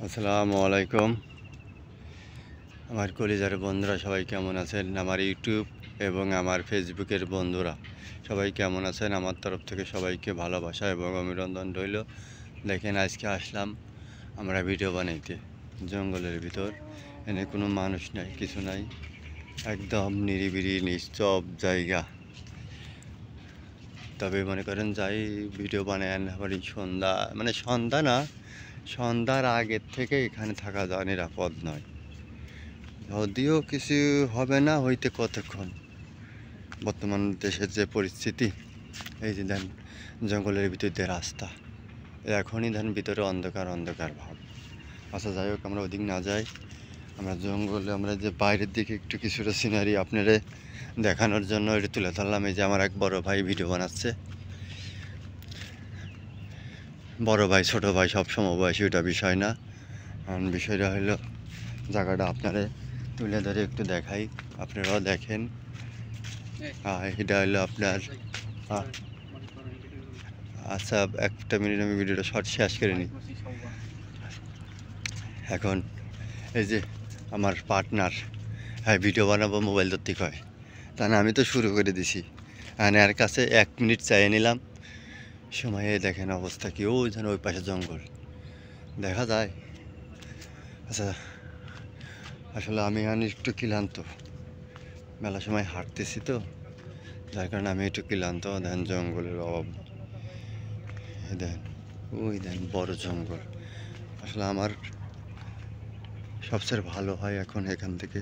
আসসালামু আলাইকুম। আমার কলিজার বন্ধুরা সবাই কেমন আছেন? আমার ইউটিউব এবং আমার ফেসবুকের বন্ধুরা সবাই কেমন আছেন? আমার তরফ থেকে সবাইকে ভালোবাসা এবং অভিনন্দন রইল। দেখেন আজকে আসলাম আমরা ভিডিও বানাইতে জঙ্গলের ভিতর। এনে কোনো মানুষ নাই, কিছু নাই, একদম নিরিবিলি নিস্তব জায়গা। তবে মনে করেন যাই ভিডিও বানায় আবার সন্ধ্যা, মানে সন্ধ্যা না, সন্ধ্যার আগের থেকে এখানে থাকা যাওয়া নিরাপদ নয়। যদিও কিছু হবে না, হইতে কতক্ষণ। বর্তমান দেশের যে পরিস্থিতি, এই যে দেন জঙ্গলের ভিতর দিয়ে রাস্তা, এখনই দেন ভিতরে অন্ধকার অন্ধকার ভাব। আচ্ছা যাই হোক, আমরা ওদিক না যাই, আমরা জঙ্গলে, আমরা যে বাইরের দিকে একটু কিছুটা সিনারি আপনারা দেখানোর জন্য এটা তুলে ধরলাম। এই যে আমার এক বড় ভাই ভিডিও বানাচ্ছে। বড় ভাই ছোট ভাই সব সমবয়সী, ওটা বিষয় না। কারণ বিষয়টা হলো জায়গাটা আপনারা তুলে ধরে একটু দেখাই, আপনারাও দেখেন। এটা হলো আপনার, আচ্ছা একটা মিনিট আমি ভিডিওটা শর্ট শেষ করে নিই। এখন এই যে আমার পার্টনার, হ্যাঁ ভিডিও বানাবো মোবাইল ধরতে কয়, তা না আমি তো শুরু করে দিছি। আর এর কাছে 1 মিনিট চাইয়ে নিলাম সময়ে। দেখেন অবস্থা কি, ওই যেন ওই পাশে জঙ্গল দেখা যায়। আচ্ছা আসলে আমি এখন একটু ক্লান্ত, মেলা সময় হাঁটতেছি তো, যার কারণে আমি একটু ক্লান্ত। দেন জঙ্গলের অভাব, দেন ওই দেন বড় জঙ্গল। আসলে আমার সবচেয়ে ভালো হয় এখন এখান থেকে,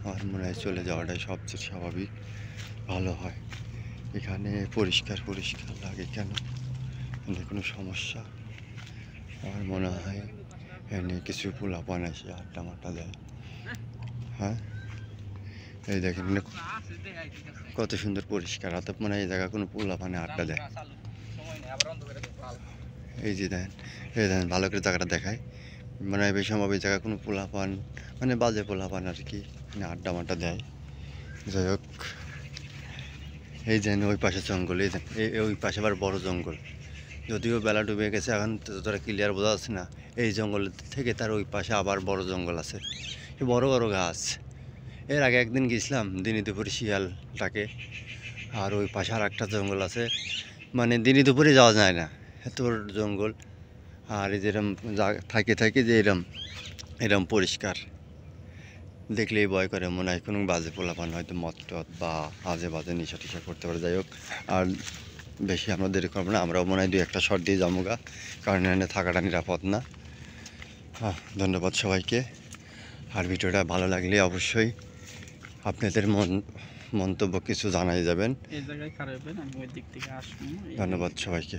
আমার মনে হয় চলে যাওয়াটাই সবচেয়ে স্বাভাবিক, ভালো হয়। এখানে পরিষ্কার পরিষ্কার লাগে কেন, এখানে কোনো সমস্যা আমার মনে হয় এনে কিছু পোলাপান এসে আড্ডা মাড্ডা দেয়। হ্যাঁ এই দেখেন কত সুন্দর পরিষ্কার, অর্থাৎ মনে হয় এই জায়গা কোনো পোলাপানে আড্ডা দেয়। এই যে দেন, এই দেন ভালো করে জায়গাটা দেখায়, মানে বেশি সম্ভব এই জায়গায় কোনো পোলাপান, মানে বাজে পোলাপান আর কি, মানে আড্ডা মাড্ডা দেয়। যাই হোক, এই যেন ওই পাশে জঙ্গল, এই ওই পাশে আবার বড় জঙ্গল। যদিও বেলা ডুবে গেছে, এখন তোরা ক্লিয়ার বোঝা যাচ্ছে না। এই জঙ্গল থেকে তার ওই পাশে আবার বড় জঙ্গল আছে, বড় বড় গাছ। এর আগে একদিন গেছিলাম দিনে দুপুরে শিয়ালটাকে, আর ওই পাশে আর একটা জঙ্গল আছে, মানে দিনে দুপুরে যাওয়া যায় না, এত জঙ্গল। আর এই যেরম থাকে থাকে যে এরম এরম পরিষ্কার, দেখলেই ভয় করে, মনে হয় কোনো বাজে পোলাপান হয়তো মদ টদ বা আজে বাজে নেশা টেশা করতে পারে। যাই হোক, আর বেশি আমরা দেরি করবো না, আমরাও মনে হয় 2-1টা শট দিয়ে যাবো গা, কারণ এখানে থাকাটা নিরাপদ না। হ্যাঁ, ধন্যবাদ সবাইকে। আর ভিডিওটা ভালো লাগলে অবশ্যই আপনাদের মন্তব্য কিছু জানাই যাবেন। এই জায়গায় খারাপ, আমি ওই দিক থেকে আসবো। ধন্যবাদ সবাইকে।